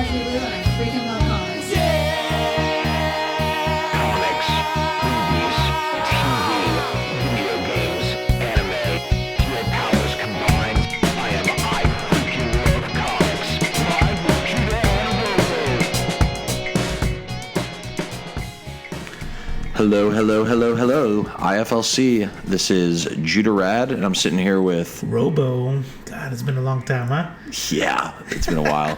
largely live, and I freaking love comics. Comics, movies, TV, video games, anime, your powers combined. I freaking love comics. Live with Judah and Robo. Hello, IFLC. This is Judah Rad, and I'm sitting here with Robo. God, it's been a long time, huh? Yeah, it's been a while.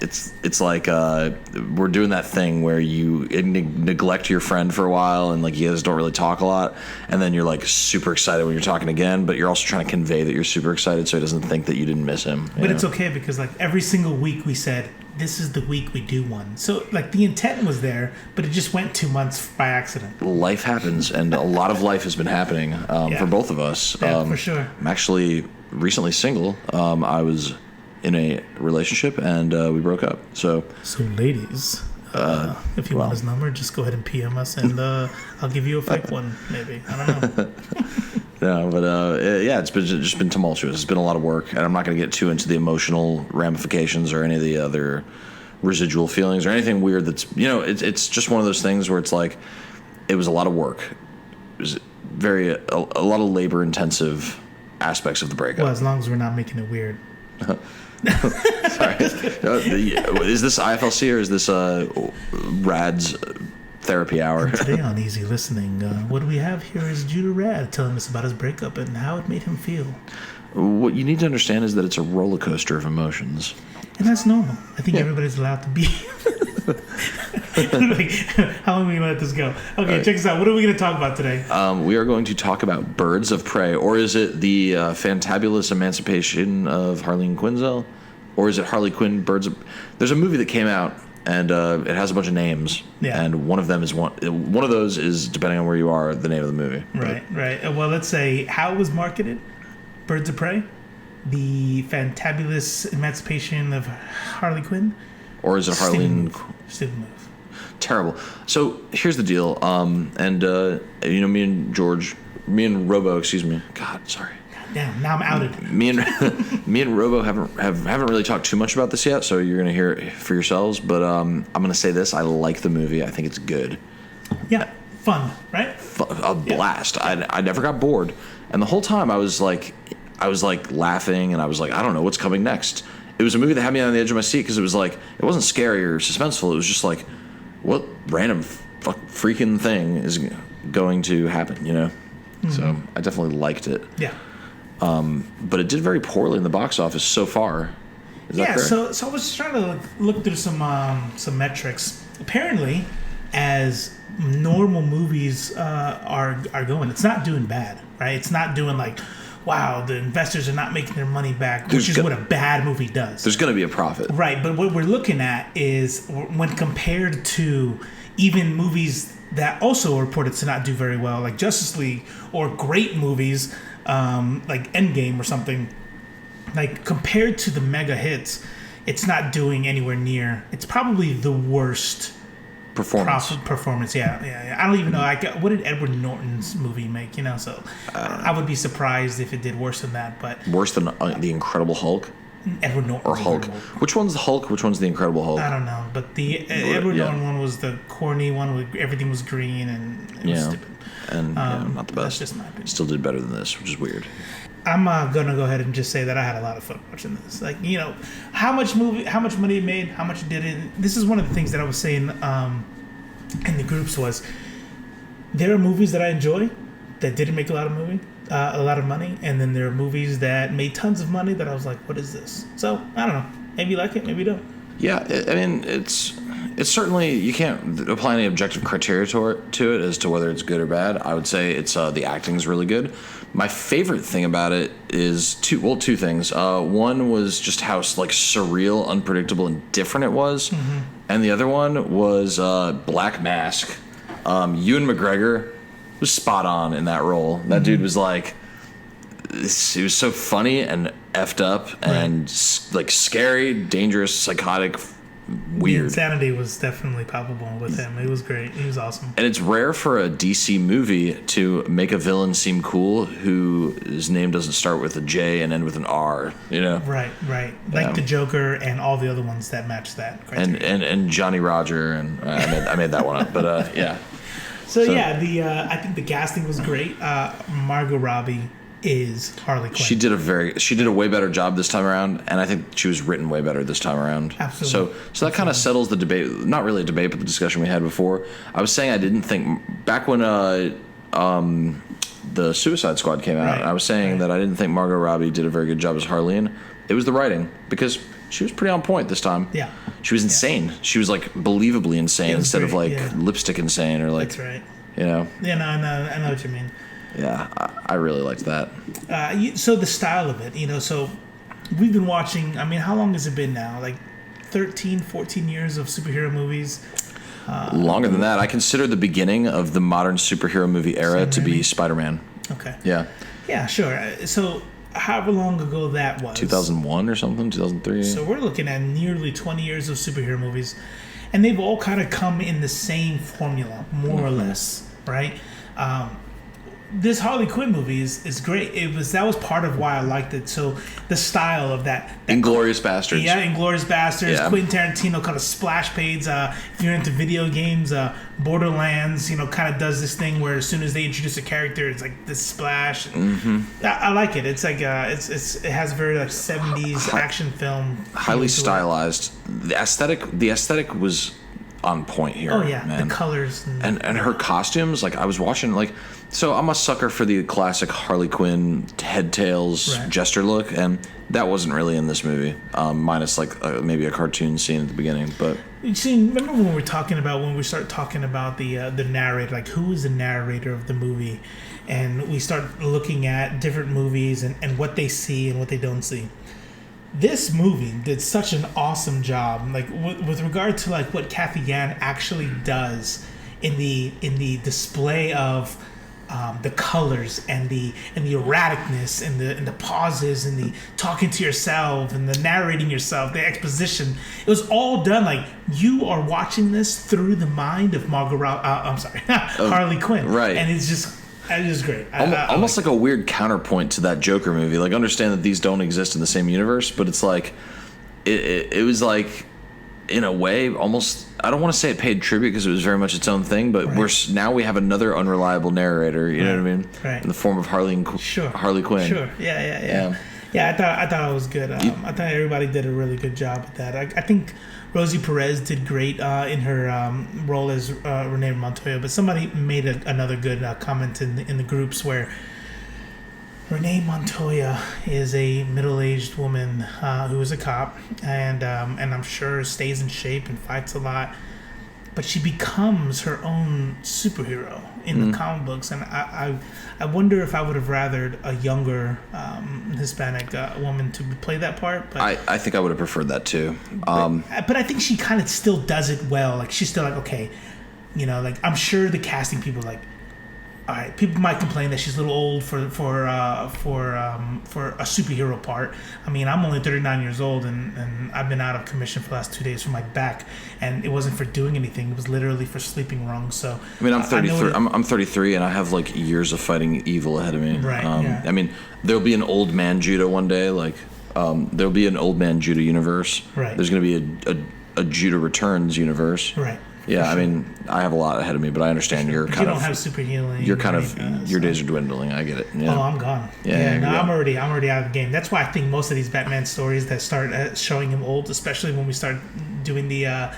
It's like we're doing that thing where you neglect your friend for a while, and like you guys don't really talk a lot, and then you're like super excited when you're talking again, but you're also trying to convey that you're super excited so he doesn't think that you didn't miss him. But it's okay because like every single week we said this is the week we do one. So like the intent was there, but it just went 2 months by accident. Life happens, and a lot of life has been happening for both of us. Yeah, for sure. I'm actually recently single. I was in a relationship, and we broke up. So ladies, if you want his number, just go ahead and PM us, and I'll give you a fake one, maybe. I don't know. No, but it's been tumultuous. It's been a lot of work, and I'm not going to get too into the emotional ramifications or any of the other residual feelings or anything weird. That's it's just one of those things where it's like it was a lot of work. It was a lot of labor intensive aspects of the breakup. Well, as long as we're not making it weird. Sorry. Is this IFLC or is this Rad's therapy hour? And today on Easy Listening, what we have here is Judah Rad telling us about his breakup and how it made him feel. What you need to understand is that it's a roller coaster of emotions. And that's normal. I think everybody's allowed to be. Like, how long are we going to let this go? Okay, check this out. What are we going to talk about today? We are going to talk about Birds of Prey, or is it the Fantabulous Emancipation of Harley Quinn? Or is it Harley Quinn Birds of... There's a movie that came out, and it has a bunch of names, and one of them is one of those is, depending on where you are, the name of the movie. Right. Well, let's say how it was marketed. Birds of Prey, the Fantabulous Emancipation of Harley Quinn. Or is it Harley... Stupid move. Terrible. So here's the deal. Me and Robo, excuse me. God, sorry. Damn, now I'm outed. Me and Robo haven't really talked too much about this yet, so you're gonna hear it for yourselves. But I'm gonna say this: I like the movie. I think it's good. Yeah, fun, right? A blast. Yeah. I never got bored, and the whole time I was like laughing, and I was like, I don't know what's coming next. It was a movie that had me on the edge of my seat because it was like it wasn't scary or suspenseful. It was just like, what random freaking thing is going to happen, Mm-hmm. So I definitely liked it. Yeah. But it did very poorly in the box office so far. Is that correct? So I was trying to look through some metrics. Apparently, as normal movies are going, it's not doing bad, right? It's not doing like, wow, the investors are not making their money back, which is what a bad movie does. There's going to be a profit. Right, but what we're looking at is when compared to even movies that also are reported to not do very well, like Justice League, or great movies like Endgame or something, like compared to the mega hits, it's not doing anywhere near. It's probably the worst performance. Yeah. I don't even know. What did Edward Norton's movie make? So I would be surprised if it did worse than that. But worse than the Incredible Hulk. Edward Norton or Hulk. Which one's the Hulk? Which one's the Incredible Hulk? I don't know. But the Edward Norton one was the corny one where everything was green and it was stupid. And not the best. That's just my opinion. Still did better than this, which is weird. I'm gonna go ahead and just say that I had a lot of fun watching this. Like, how much money it made, how much it did it. This is one of the things that I was saying in the groups was there are movies that I enjoy that didn't make a lot of money, and then there are movies that made tons of money that I was like, what is this? So I don't know. Maybe you like it, maybe you don't. Yeah, it's certainly, you can't apply any objective criteria to it as to whether it's good or bad. I would say it's the acting's really good. My favorite thing about it is two things. One was just how like surreal, unpredictable, and different it was, and the other one was Black Mask. Ewan McGregor was spot on in that role. That dude was like, he was so funny and effed up and like scary, dangerous, psychotic, weird. The insanity was definitely palpable with him. It was great. He was awesome. And it's rare for a DC movie to make a villain seem cool whose name doesn't start with a J and end with an R, you know? Right. Like the Joker and all the other ones that match that criteria. And Johnny Roger, and I made that one up, but yeah. So yeah, I think the casting was great. Margot Robbie is Harley Quinn. She did a way better job this time around, and I think she was written way better this time around. Absolutely. So that kind of settles the debate. Not really a debate, but the discussion we had before. I was saying I didn't think back when the Suicide Squad came out. Right. I was saying that I didn't think Margot Robbie did a very good job as Harleen. It was the writing, because she was pretty on point this time. Yeah. She was insane. She was like believably insane instead of like lipstick insane or like. That's right. You know. Yeah, no, I know what you mean. Yeah, I really liked that. So the style of it, so we've been watching, I mean, how long has it been now? Like 13, 14 years of superhero movies? Longer than that. I consider the beginning of the modern superhero movie era to be Spider-Man. Okay. Yeah. Yeah, sure. So however long ago that was. 2001 or something, 2003. So we're looking at nearly 20 years of superhero movies, and they've all kind of come in the same formula, more or less, right? This Harley Quinn movie is great. That was part of why I liked it. So the style of that Inglourious Bastards. Yeah, Inglourious Bastards. Yeah. Quentin Tarantino kind of splash page. If you're into video games, Borderlands, kind of does this thing where as soon as they introduce a character, it's like this splash. Mm-hmm. I like it. It's like it has very like 70s action film. Highly stylized. The aesthetic was on point here. Oh yeah, man. The colors and her costumes. Like I was watching so I'm a sucker for the classic Harley Quinn head tails jester look, and that wasn't really in this movie, minus maybe a cartoon scene at the beginning. But you see, remember when we start talking about the narrator, like who is the narrator of the movie, and we start looking at different movies and what they see and what they don't see. This movie did such an awesome job, like with regard to like what Kathy Yan actually does in the display of the colors and the erraticness and the pauses and the talking to yourself and the narrating yourself, the exposition. It was all done like you are watching this through the mind of Harley Quinn, right? And it's just great. Almost like a weird counterpoint to that Joker movie. Like, understand that these don't exist in the same universe, but it's like it was like, in a way, almost. I don't want to say it paid tribute because it was very much its own thing, but we have another unreliable narrator. You know what I mean? Right. In the form of Harley Quinn. Sure. Yeah. I thought it was good. I thought everybody did a really good job with that. I think Rosie Perez did great in her role as Renee Montoya, but somebody made another good comment in the groups where Renee Montoya is a middle-aged woman who is a cop and I'm sure stays in shape and fights a lot, but she becomes her own superhero in the comic books, and I wonder if I would have rathered a younger Hispanic woman to play that part. But I think I would have preferred that too. But I think she kind of still does it well. Like she's still like, okay, like I'm sure the casting people are like, all right, people might complain that she's a little old for a superhero part. I mean, I'm only 39 years old, and I've been out of commission for the last 2 days for my back, and it wasn't for doing anything. It was literally for sleeping wrong. So I mean, I'm 33. I'm 33, and I have like years of fighting evil ahead of me. Right. I mean, there'll be an old man Judah one day. Like, there'll be an old man Judah universe. Right. There's going to be a Judah Returns universe. Right. Yeah, sure. I mean, I have a lot ahead of me, but I understand you're kind of. You don't have super healing. You're kind of your days are dwindling. I get it. Yeah. Oh, I'm gone. I'm already out of the game. That's why I think most of these Batman stories that start showing him old, especially when we start doing the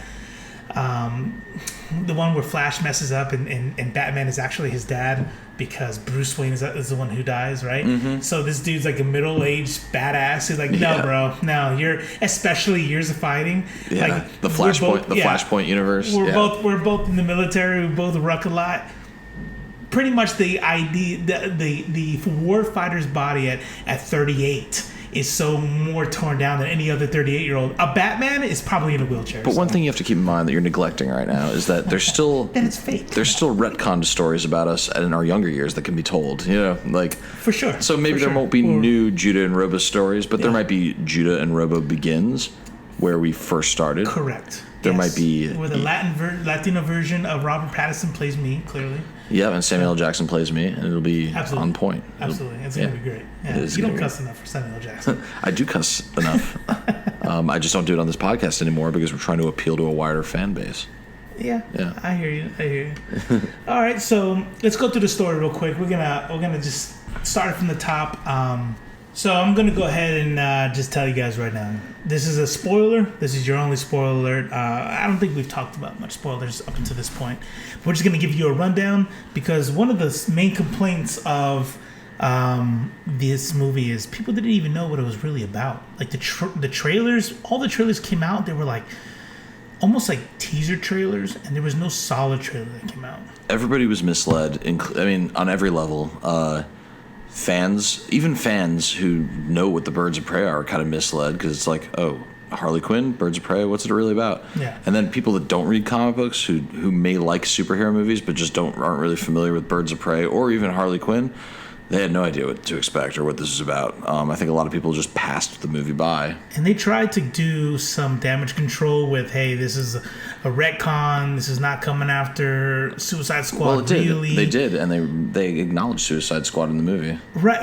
one where Flash messes up and Batman is actually his dad because Bruce Wayne is the one who dies, right? Mm-hmm. So this dude's like a middle-aged badass who's like, no, bro, no, you're especially years of fighting. Yeah, like, the Flashpoint universe. We're both in the military. We both ruck a lot. Pretty much the idea, the war fighter's body at 38 is so more torn down than any other 38-year-old. A Batman is probably in a wheelchair. But one thing you have to keep in mind that you're neglecting right now is that there's still then it's fake. There's still retconned stories about us in our younger years that can be told. Like for sure. So maybe there won't be new Judah and Robo stories, but there might be Judah and Robo Begins. where we first started. Correct. There might be... Where the Latino version of Robert Pattinson plays me, clearly. Yeah, and Samuel L. Jackson plays me, and it'll be on point. Absolutely. It's going to be great. Yeah. You don't cuss enough for Samuel L. Jackson. I do cuss enough. I just don't do it on this podcast anymore because we're trying to appeal to a wider fan base. Yeah. I hear you. All right, so let's go through the story real quick. We're gonna just start from the top. So I'm gonna go ahead and just tell you guys right now. This is a spoiler. This is your only spoiler alert. I don't think we've talked about much spoilers up until this point. We're just gonna give you a rundown because one of the main complaints of this movie is people didn't even know what it was really about. Like the trailers, all the trailers came out. They were like almost like teaser trailers, and there was no solid trailer that came out. Everybody was misled. On every level. Even fans who know what the Birds of Prey are kind of misled because it's like, oh, Harley Quinn, Birds of Prey, what's it really about? Yeah. And then people that don't read comic books who may like superhero movies but just aren't really familiar with Birds of Prey or even Harley Quinn, they had no idea what to expect or what this is about. I think a lot of people just passed the movie by. And they tried to do some damage control with, hey, this is a retcon. This is not coming after Suicide Squad. Well, it did. Really. They did, and they acknowledged Suicide Squad in the movie. Right.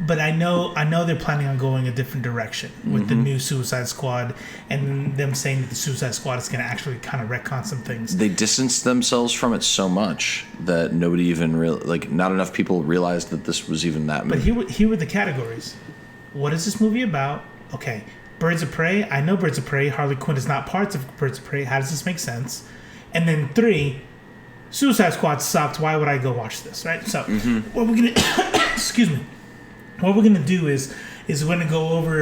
But I know they're planning on going a different direction with the new Suicide Squad, and them saying that the Suicide Squad is going to actually kind of retcon some things. They distanced themselves from it so much that nobody even not enough people realized that this was even that movie. But here were the categories. What is this movie about? Okay, Birds of Prey. I know Birds of Prey. Harley Quinn is not parts of Birds of Prey. How does this make sense? And then 3, Suicide Squad sucked. Why would I go watch this? Right. So what we're gonna excuse me. What we're gonna do is we're gonna go over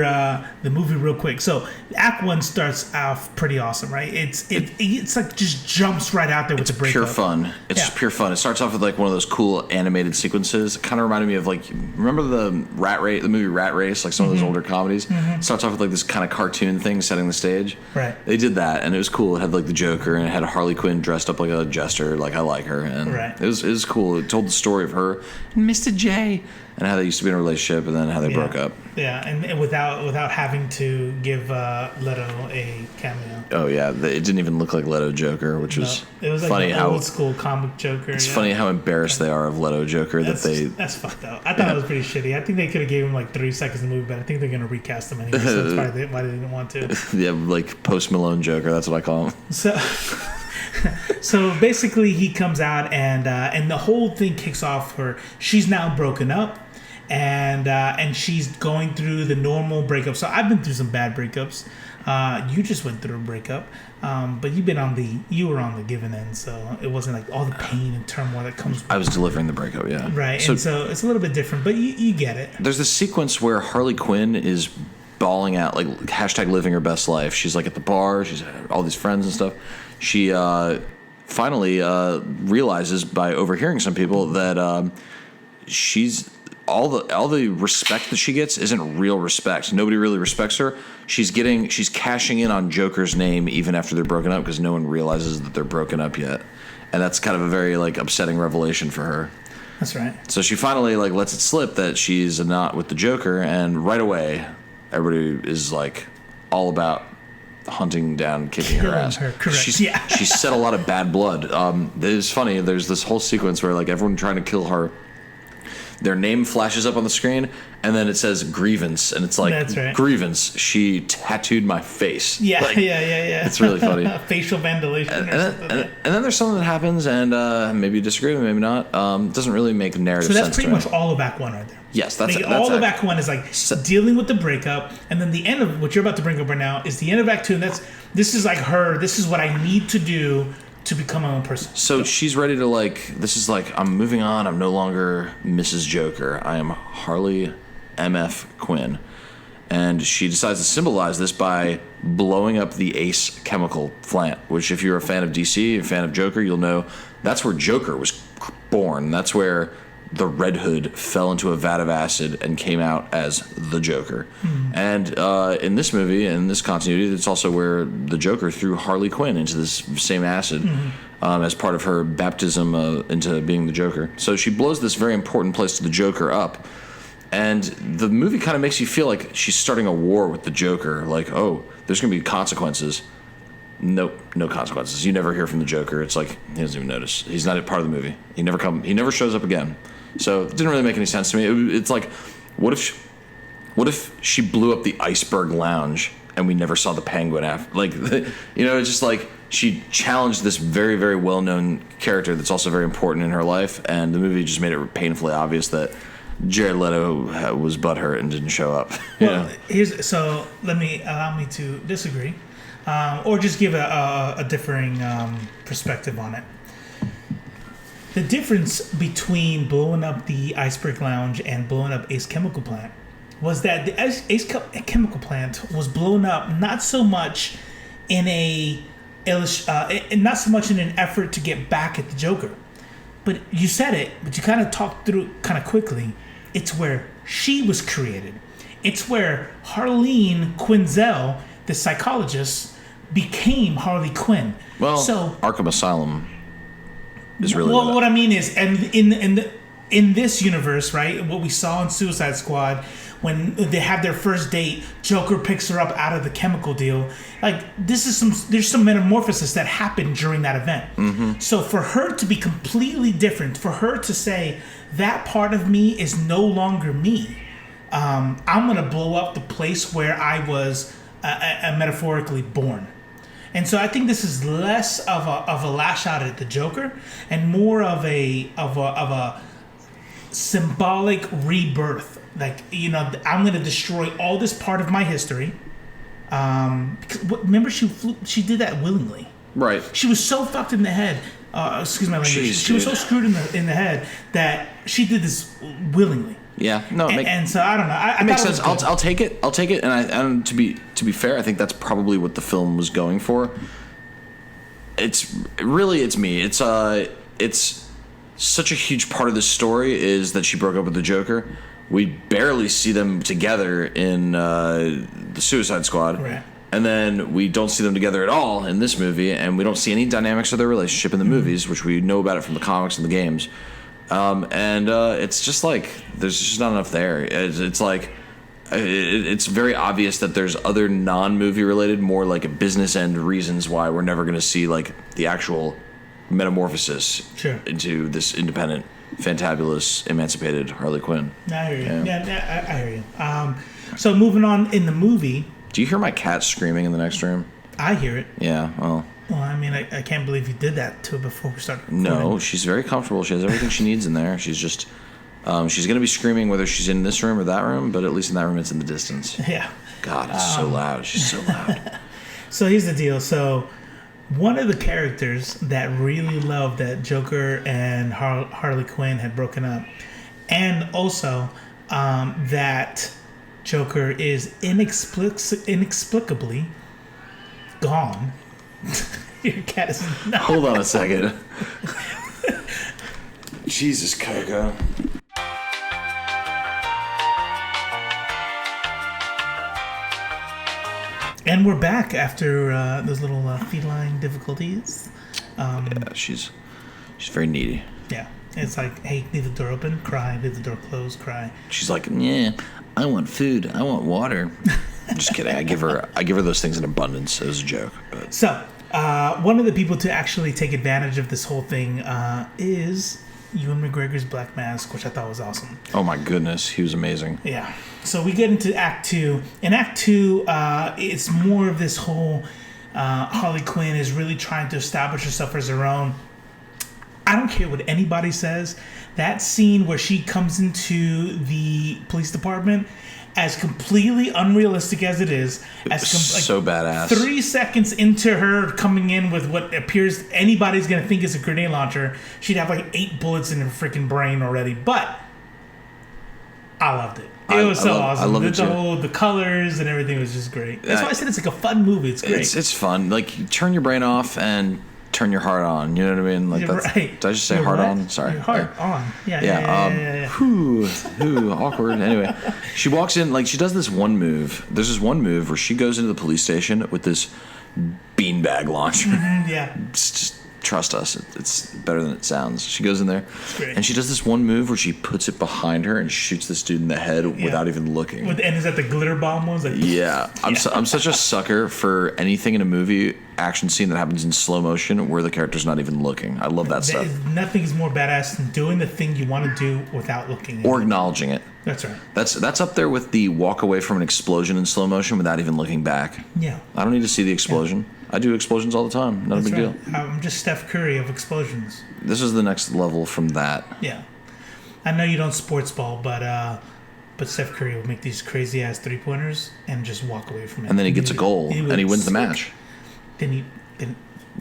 the movie real quick. So Act 1 starts off pretty awesome, right? It's like just jumps right out there with the breakup. Pure fun. It's just pure fun. It starts off with like one of those cool animated sequences. It kind of reminded me of like, remember the movie Rat Race, like some of those older comedies. It starts off with like this kind of cartoon thing setting the stage. Right. They did that, and it was cool. It had like the Joker, and it had Harley Quinn dressed up like a jester. Like I like her, and it was cool. It told the story of her and Mr. J. and how they used to be in a relationship, and then how they broke up. Yeah, and without having to give Leto a cameo. Oh yeah, it didn't even look like Leto Joker, which was it was like funny. An old school comic Joker. It's funny how embarrassed they are of Leto Joker that's fucked up. I thought it was pretty shitty. I think they could have gave him like 3 seconds in the movie, but I think they're gonna recast him anyway. So that's probably why they didn't want to. Yeah, like Post Malone Joker. That's what I call him. So basically, he comes out and the whole thing kicks off. She's now broken up. And she's going through the normal breakup. So I've been through some bad breakups. You just went through a breakup, but you were on the giving end, so it wasn't like all the pain and turmoil that comes. I was delivering the breakup, yeah. Right, so it's a little bit different, but you get it. There's this sequence where Harley Quinn is bawling out, like hashtag living her best life. She's like at the bar. She's all these friends and stuff. She finally realizes by overhearing some people that she's. All the respect that she gets isn't real respect. Nobody really respects her. She's cashing in on Joker's name even after they're broken up because no one realizes that they're broken up yet, and that's kind of a very like upsetting revelation for her. That's right. So she finally like lets it slip that she's not with the Joker, and right away, everybody is like all about hunting down, kicking her ass. Correct. She set a lot of bad blood. It is funny. There's this whole sequence where like everyone trying to kill her. Their name flashes up on the screen, and then it says grievance, and it's like, that's right. Grievance, she tattooed my face. Yeah, like, yeah. It's really funny. Facial vandalization and then there's something that happens, and maybe you disagree with me, maybe not. It doesn't really make narrative sense. So that's pretty much all of Act 1 right there. Yes, that's all of Act 1 is like dealing with the breakup, and then the end of what you're about to bring up right now is the end of Act 2, and this is like her, this is what I need to do to become my own person. So she's ready to this is like, I'm moving on. I'm no longer Mrs. Joker. I am Harley MF Quinn. And she decides to symbolize this by blowing up the Ace chemical plant, which if you're a fan of DC, a fan of Joker, you'll know that's where Joker was born. That's where the Red Hood fell into a vat of acid and came out as the Joker. Mm-hmm. And in this movie, in this continuity, it's also where the Joker threw Harley Quinn into this same acid as part of her baptism into being the Joker. So she blows this very important place to the Joker up. And the movie kind of makes you feel like she's starting a war with the Joker. Like, oh, there's going to be consequences. Nope, no consequences. You never hear from the Joker. It's like he doesn't even notice. He's not a part of the movie. He never shows up again. So it didn't really make any sense to me. It's like, what if she blew up the Iceberg Lounge and we never saw the Penguin after? Like, it's just like she challenged this very, very well-known character that's also very important in her life, and the movie just made it painfully obvious that Jared Leto was butthurt and didn't show up. Well, allow me to disagree, or just give a differing perspective on it. The difference between blowing up the Iceberg Lounge and blowing up Ace Chemical Plant was that the Ace Chemical Plant was blown up not so much in not so much in an effort to get back at the Joker. But you said it, but you kind of talked through kind of quickly. It's where she was created. It's where Harleen Quinzel, the psychologist, became Harley Quinn. Well, so Arkham Asylum is really... Well, what I mean is, and in this universe, right, what we saw in Suicide Squad, when they have their first date, Joker picks her up out of the chemical deal. Like, there's some metamorphosis that happened during that event. Mm-hmm. So for her to be completely different, for her to say, that part of me is no longer me, I'm going to blow up the place where I was metaphorically born. And so I think this is less of a lash out at the Joker and more of a symbolic rebirth. Like, I'm going to destroy all this part of my history. Because remember, she did that willingly. Right. She was so fucked in the head. Excuse my language. Jeez, she was so screwed in the head that she did this willingly. Yeah. No. And so I don't know. It makes sense. I'll take it. And to be fair, I think that's probably what the film was going for. It's me. It's such a huge part of the story is that she broke up with the Joker. We barely see them together in the Suicide Squad. Right. And then we don't see them together at all in this movie, and we don't see any dynamics of their relationship in the movies, which we know about it from the comics and the games. It's just like there's just not enough there. It's like it's very obvious that there's other non-movie related, more like a business end reasons why we're never going to see like the actual metamorphosis into this independent, fantabulous, emancipated Harley Quinn. I hear you. Yeah, I hear you. So moving on in the movie. Do you hear my cat screaming in the next room? I hear it. Yeah, well, I mean, I can't believe you did that to her before we started recording. No, she's very comfortable. She has everything she needs in there. She's just, she's going to be screaming whether she's in this room or that room, but at least in that room it's in the distance. Yeah. God, it's so loud. She's so loud. So here's the deal. So one of the characters that really loved that Joker and Harley Quinn had broken up, and also that Joker is inexplicably gone. Your cat is not. Hold on a second. Jesus, Coco. And we're back after those little feline difficulties. Yeah, she's very needy. Yeah. It's like, hey, leave the door open, cry. Leave the door closed, cry. She's like, yeah, I want food. I want water. I'm just kidding. I give her those things in abundance. It was a joke. But. So, one of the people to actually take advantage of this whole thing is Ewan McGregor's Black Mask, which I thought was awesome. Oh my goodness, he was amazing. Yeah. So we get into Act 2. In Act 2, it's more of this whole Harley Quinn is really trying to establish herself as her own. I don't care what anybody says. That scene where she comes into the police department, as completely unrealistic as it is, so badass. 3 seconds into her coming in with what appears anybody's gonna think is a grenade launcher, she'd have like 8 bullets in her freaking brain already. But I loved it. It was so awesome. I love it too. The colors and everything was just great. That's why I said it's like a fun movie. It's great. It's fun. Like, you turn your brain off and turn your heart on. You know what I mean? Like, yeah, that's, right. Did I just say heart on? Sorry. Your heart on. Yeah. Whew, awkward. Anyway, she walks in, like, she does this one move. There's this one move where she goes into the police station with this beanbag launcher. Mm-hmm, yeah. It's just trust us. It's better than it sounds. She goes in there, great. and she does this one move where she puts it behind her and shoots this dude in the head without even looking. And is that the glitter bomb ones? Like, yeah. I'm such a sucker for anything in a movie action scene that happens in slow motion where the character's not even looking. I love that stuff. Nothing's more badass than doing the thing you want to do without looking. Or acknowledging it. That's right. That's up there with the walk away from an explosion in slow motion without even looking back. Yeah. I don't need to see the explosion. Yeah. I do explosions all the time. Not a big deal. I'm just Steph Curry of explosions. This is the next level from that. Yeah. I know you don't sports ball, but Steph Curry will make these crazy ass 3-pointers and just walk away from it. And then he gets a goal and he wins the match. Then he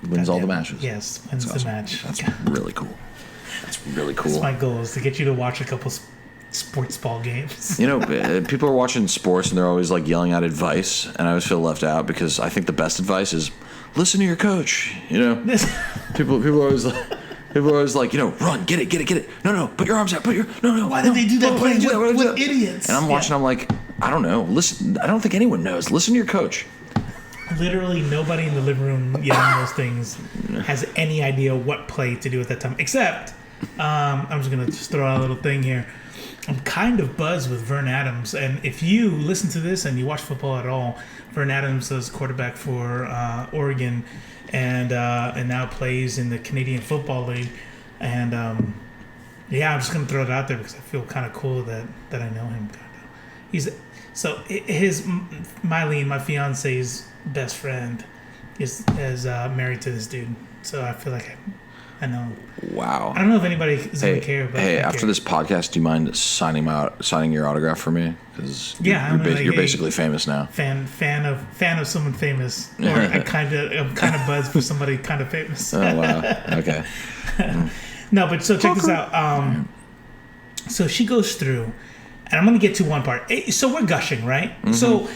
wins all the matches. Yes, wins the match. That's really cool. That's really cool. That's my goal, is to get you to watch a couple sports ball games. You know, people are watching sports and they're always like yelling out advice, and I always feel left out because I think the best advice is listen to your coach. You know, people are always like, you know, run, get it. No, put your arms out. No. Why did they do that playing with idiots? And I'm watching. I'm like, I don't know. Listen, I don't think anyone knows. Listen to your coach. Literally nobody in the living room yelling those things has any idea what play to do at that time. Except, I'm just gonna throw out a little thing here. I'm kind of buzzed with Vern Adams, and if you listen to this and you watch football at all, Vern Adams is quarterback for Oregon, and now plays in the Canadian Football League, and I'm just gonna throw it out there because I feel kind of cool that I know him. Mylene, my fiance's best friend, is married to this dude, so I feel like I know. Wow. I don't know if anybody is going to care. But after this podcast, do you mind signing your autograph for me? Because you're basically famous now. Fan of someone famous, or I'm kind of buzzed for somebody kind of famous. Oh wow. Okay. No, but so check this out. So she goes through, and I'm going to get to one part. So we're gushing, right? Mm-hmm. So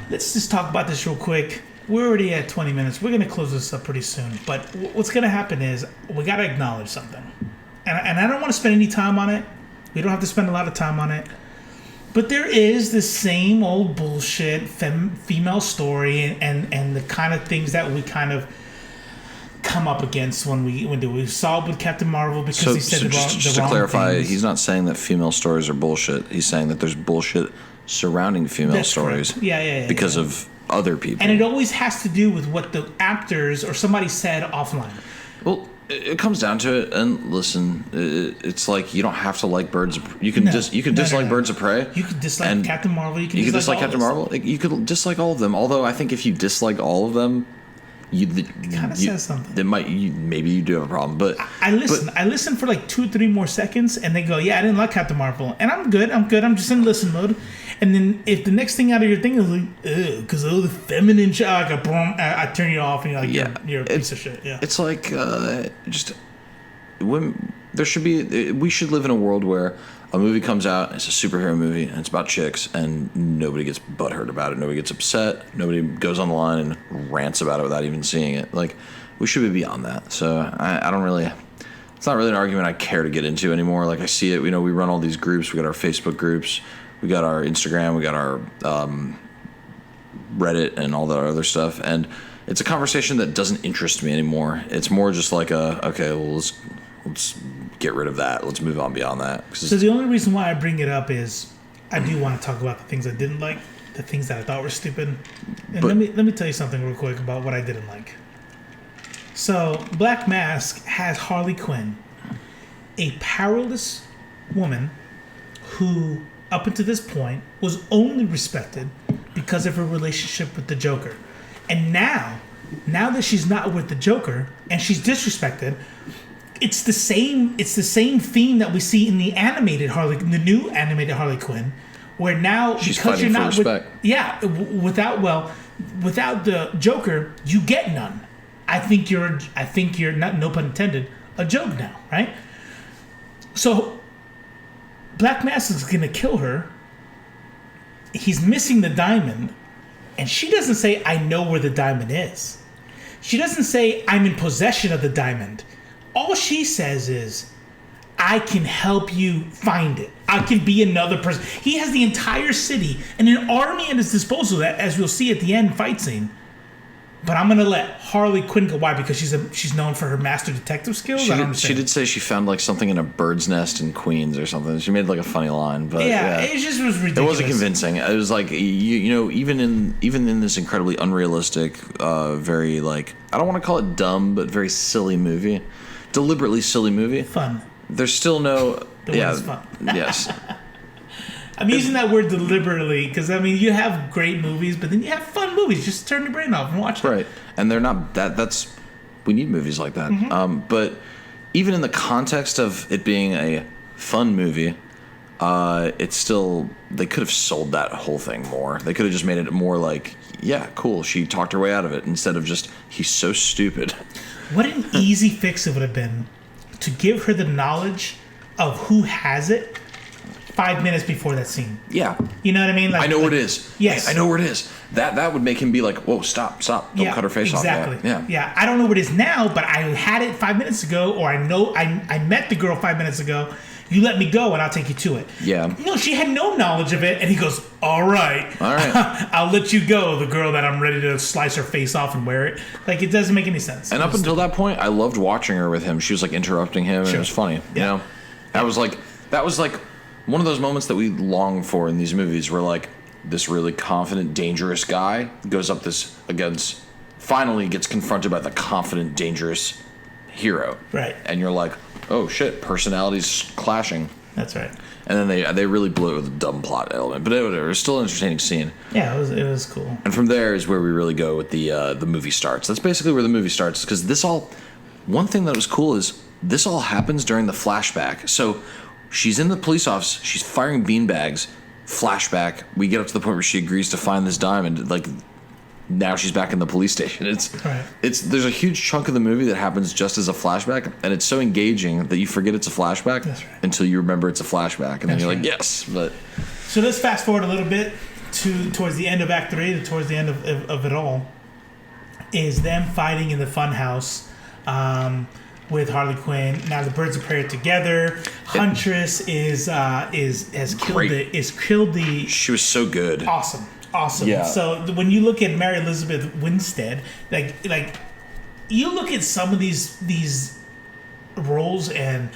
let's just talk about this real quick. We're already at 20 minutes. We're going to close this up pretty soon. But what's going to happen is we got to acknowledge something. And I don't want to spend any time on it. We don't have to spend a lot of time on it. But there is this same old bullshit female story and the kind of things that we kind of come up against when we saw it with Captain Marvel because he said the wrong things. Just to clarify, he's not saying that female stories are bullshit. He's saying that there's bullshit surrounding female stories. Correct. Yeah. Because of other people. And it always has to do with what the actors or somebody said offline. Well, it comes down to it, and listen, it's like you don't have to like Birds of Prey. You can dislike Birds of Prey. You can dislike Captain Marvel. You can dislike Captain Marvel. You could dislike all of them. Although I think if you dislike all of them, it kind of says something. Maybe you do have a problem. But I listen for like 2-3 more seconds, and they go, "Yeah, I didn't like Captain Marvel," and I'm good. I'm just in listen mode. And then if the next thing out of your thing is like, because of the feminine shit, like I turn you off, and you're like, you're a piece of shit. Yeah, it's like we should live in a world where a movie comes out, it's a superhero movie, and it's about chicks, and nobody gets butthurt about it. Nobody gets upset. Nobody goes on the line and rants about it without even seeing it. Like, we should be beyond that. So I don't really. It's not really an argument I care to get into anymore. Like, I see it. We run all these groups. We got our Facebook groups. We got our Instagram. We got our Reddit and all that other stuff. And it's a conversation that doesn't interest me anymore. It's more just like let's get rid of that. Let's move on beyond that. So the only reason why I bring it up is I do want to talk about the things I didn't like, the things that I thought were stupid. And let me tell you something real quick about what I didn't like. So Black Mask has Harley Quinn, a powerless woman who, up until this point, was only respected because of her relationship with the Joker. And now that she's not with the Joker and she's disrespected, it's the same theme that we see in the new animated Harley Quinn, where now she's because you're not for respect. Without the Joker, you get none. I think you're not, no pun intended, a joke now, right? So Black Mask is gonna kill her. He's missing the diamond, and she doesn't say, "I know where the diamond is." She doesn't say, "I'm in possession of the diamond." All she says is, "I can help you find it. I can be another person." He has the entire city and an army at his disposal that, as we'll see at the end fight scene, but I'm gonna let Harley Quinn go. Why? Because she's known for her master detective skills. She did say she found like something in a bird's nest in Queens or something. She made like a funny line, but it just was ridiculous. It wasn't convincing. It was like you know even in this incredibly unrealistic, very like I don't want to call it dumb, but very silly movie, deliberately silly movie. Fun. There's still no It's fun. Yes. I'm using that word deliberately because I mean you have great movies, but then you have fun movies. Just turn your brain off and watch them. Right, and they're not that's we need movies like that. But even in the context of it being a fun movie, it's still they could have sold that whole thing more. They could have just made it more like, yeah, cool. She talked her way out of it instead of just he's so stupid. What an easy fix it would have been to give her the knowledge of who has it 5 minutes before that scene. Yeah. You know what I mean? I know where it is. Yes. Hey, I know where it is. That would make him be like, whoa, stop. Don't cut her face off. Yeah. I don't know what it is now, but I had it 5 minutes ago, or I know I met the girl 5 minutes ago. You let me go, and I'll take you to it. Yeah. No, she had no knowledge of it, and he goes, all right. I'll let you go, the girl that I'm ready to slice her face off and wear it. Like, it doesn't make any sense. And up until that point, I loved watching her with him. She was like interrupting him, and it was funny. You know? That was like one of those moments that we long for in these movies where like this really confident, dangerous guy goes up finally gets confronted by the confident, dangerous hero. Right. And you're like, oh shit, personalities clashing. That's right. And then they really blew it with a dumb plot element. But it was still an entertaining scene. Yeah, it was cool. And from there is where we really go with the movie starts. That's basically where the movie starts. Because one thing that was cool is this all happens during the flashback. So she's in the police office. She's firing beanbags. Flashback. We get up to the point where she agrees to find this diamond. Like, now she's back in the police station. There's a huge chunk of the movie that happens just as a flashback, and it's so engaging that you forget it's a flashback until you remember it's a flashback, and then you're like, yes. But so let's fast forward a little bit towards the end of Act 3, towards the end of it all, is them fighting in the fun house. With Harley Quinn. Now the birds are paired together. Huntress has killed the. She was so good. Awesome. Yeah. So when you look at Mary Elizabeth Winstead, like you look at some of these roles and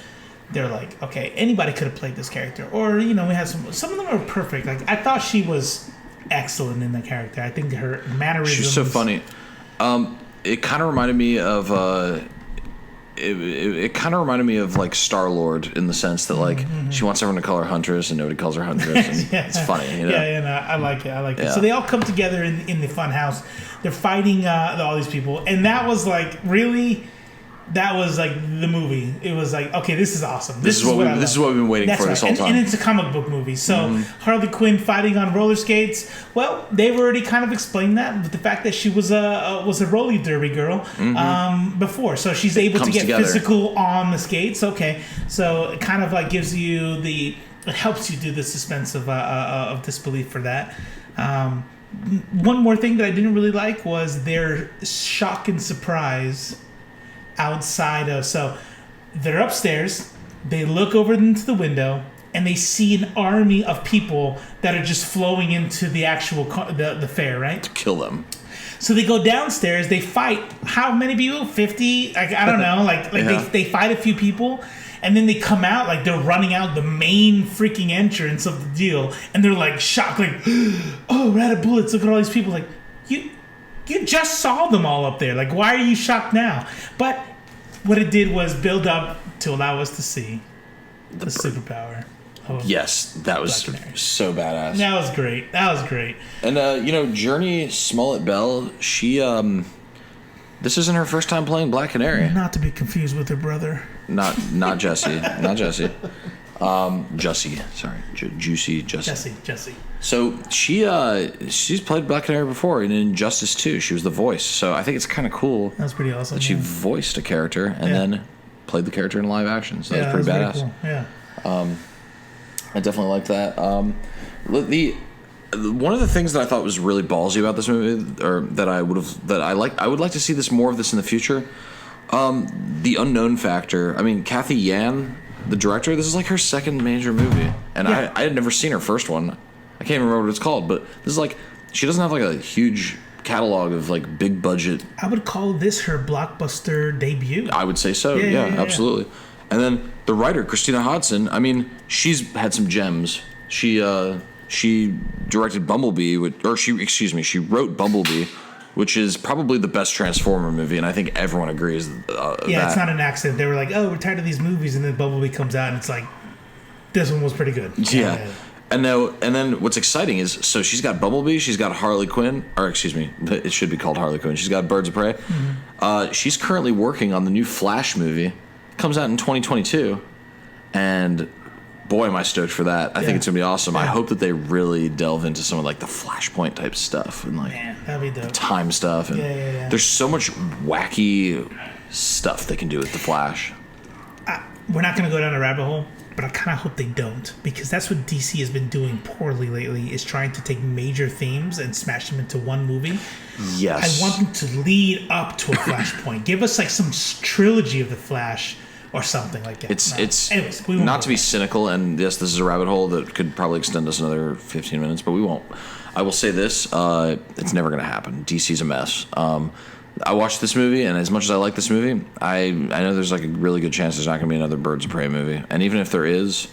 they're like, okay, anybody could have played this character, or we have some of them are perfect. Like I thought she was excellent in that character. I think her mannerisms. She's so funny. It kind of reminded me of. It kind of reminded me of like Star-Lord in the sense that like she wants everyone to call her Huntress and nobody calls her Huntress. And it's funny, I like it. So they all come together in the fun house. They're fighting all these people, and that was like really. That was like the movie. It was like, okay, this is awesome. This is what we've been waiting for this whole time. And it's a comic book movie. So Harley Quinn fighting on roller skates. Well, they've already kind of explained that with the fact that she was a roller derby girl before. So she's able to get physical on the skates. Okay, so it kind of like gives you it helps you do the suspense of disbelief for that. One more thing that I didn't really like was their shock and surprise. Outside of, so they're upstairs, they look over into the window and they see an army of people that are just flowing into the actual the fair, right? To kill them. So they go downstairs, they fight how many people? 50? Like I don't know, they fight a few people, and then they come out like they're running out the main freaking entrance of the deal, and they're like shocked, like, oh, we're out of bullets, look at all these people. Like, you just saw them all up there. Like, why are you shocked now? But what it did was build up to allow us to see the superpower. Yes, that was so badass. That was great. And Journey Smollett-Bell, she this isn't her first time playing Black Canary. Not to be confused with her brother. Not Jesse. Not Jesse. Jussie. Sorry, Juicy Jussie. Jesse. So she's played Black Canary before, and in Injustice 2, she was the voice. So I think it's kind of cool. That's pretty awesome. That she voiced a character and then played the character in live action. So that's pretty badass. Cool. Yeah. I definitely liked that. One of the things that I thought was really ballsy about this movie, or that I would like to see this more of this in the future. The unknown factor. I mean, Kathy Yan, the director, this is like her second major movie, and I had never seen her first one. I can't even remember what it's called, but this is like she doesn't have like a huge catalog of like big budget. I would call this her blockbuster debut. I would say so. Yeah, absolutely. And then the writer Christina Hodson. I mean, she's had some gems. She directed Bumblebee, she wrote Bumblebee, which is probably the best Transformer movie, and I think everyone agrees. It's not an accident. They were like, "Oh, we're tired of these movies," and then Bumblebee comes out, and it's like, this one was pretty good. Yeah. And then what's exciting is, so she's got Bumblebee, she's got Harley Quinn, or excuse me, it should be called Harley Quinn. She's got Birds of Prey. Mm-hmm. She's currently working on the new Flash movie. Comes out in 2022, and boy, am I stoked for that. I think it's gonna be awesome. I hope that they really delve into some of like the Flashpoint type stuff and like that'd be dope. Time stuff. And there's so much wacky stuff they can do with the Flash. We're not gonna go down a rabbit hole, but I kind of hope they don't, because that's what DC has been doing poorly lately, is trying to take major themes and smash them into one movie. Yes. I want them to lead up to a Flashpoint. Give us like some trilogy of the Flash or something like that. Anyways, not to be cynical, and yes, this is a rabbit hole that could probably extend us another 15 minutes, but we won't. I will say this, it's never going to happen. DC's a mess. I watched this movie, and as much as I like this movie, I know there's like a really good chance there's not going to be another Birds of Prey movie. And even if there is,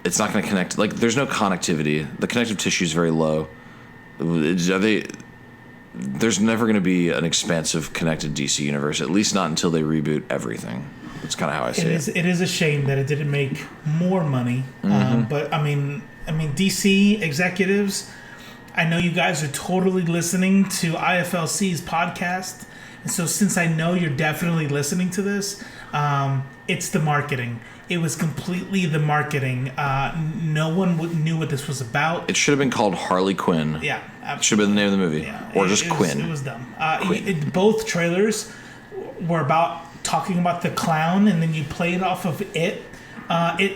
it's not going to connect. Like, there's no connectivity. The connective tissue is very low. There's never going to be an expansive connected DC universe, at least not until they reboot everything. That's kind of how I see it. It is a shame that it didn't make more money. But I mean, DC executives, I know you guys are totally listening to IFLC's podcast. And so since I know you're definitely listening to this, it's the marketing. It was completely the marketing. No one knew what this was about. It should have been called Harley Quinn. Yeah, absolutely. Should have been the name of the movie. Yeah, or just Quinn. It was dumb. Both trailers were about talking about the clown, and then you played off of It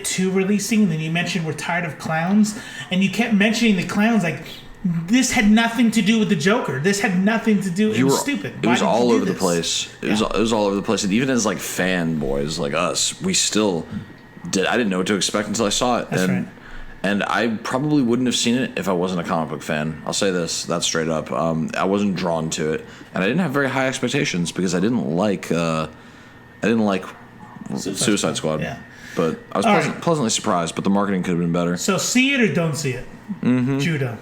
2 releasing, and then you mentioned we're tired of clowns, and you kept mentioning the clowns like this had nothing to do with the Joker. This had nothing to do. It was stupid. It was all over the place. It was all over the place, and even as like fanboys like us, we still did. I didn't know what to expect until I saw it. That's right. And I probably wouldn't have seen it if I wasn't a comic book fan. I'll say this, that's straight up. I wasn't drawn to it, and I didn't have very high expectations because I didn't like Suicide Squad. Yeah. But I was pleasantly surprised. But the marketing could have been better. So see it or don't see it, Judah.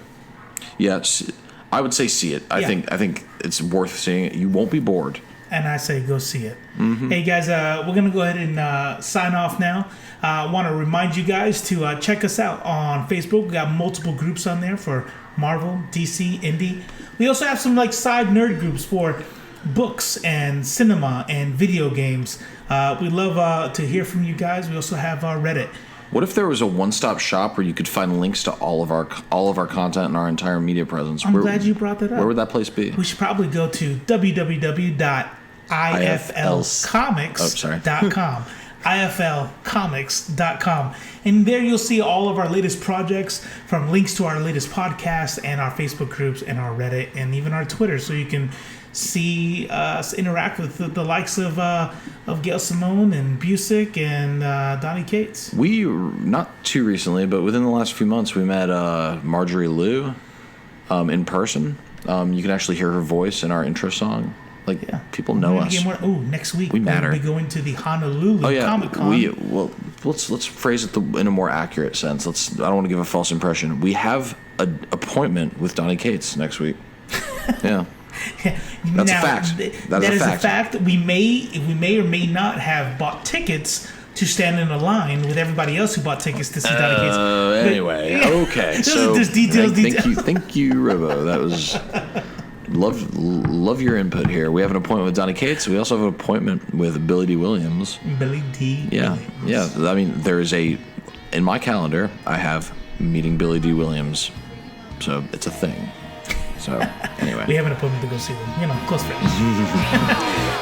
Yes, I would say see it. I think it's worth seeing it. You won't be bored. And I say go see it. Hey guys, we're gonna go ahead and sign off now. I want to remind you guys to check us out on Facebook. We got multiple groups on there for Marvel, DC, Indie. We also have some like side nerd groups for books and cinema and video games. We love to hear from you guys. We also have our Reddit. What if there was a one-stop shop where you could find links to all of our content and our entire media presence? I'm glad you brought that up. Where would that place be? We should probably go to www.iflcomics.com. iflcomics.com. And there you'll see all of our latest projects, from links to our latest podcasts and our Facebook groups and our Reddit and even our Twitter, so you can see us interact with the likes of Gail Simone and Busick and Donnie Cates. We, not too recently, but within the last few months, we met Marjorie Liu in person. You can actually hear her voice in our intro song. Like, people know us. Next week we matter. We'll be going to the Honolulu Comic Con. Let's phrase it in a more accurate sense. I don't want to give a false impression. We have an appointment with Donnie Cates next week. Yeah. That's a fact. That is a fact. We may or may not have bought tickets to stand in a line with everybody else who bought tickets to see Donnie Cates. Anyway, okay. So there's details. Thank you, Robo. That was love your input here. We have an appointment with Donnie Cates. We also have an appointment with Billy D. Williams. Billy D. Williams. Yeah. I mean, there is in my calendar, I have meeting Billy D. Williams. So it's a thing. So, anyway. We have an appointment to go see them. Close friends.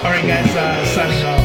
All right, guys, signing off.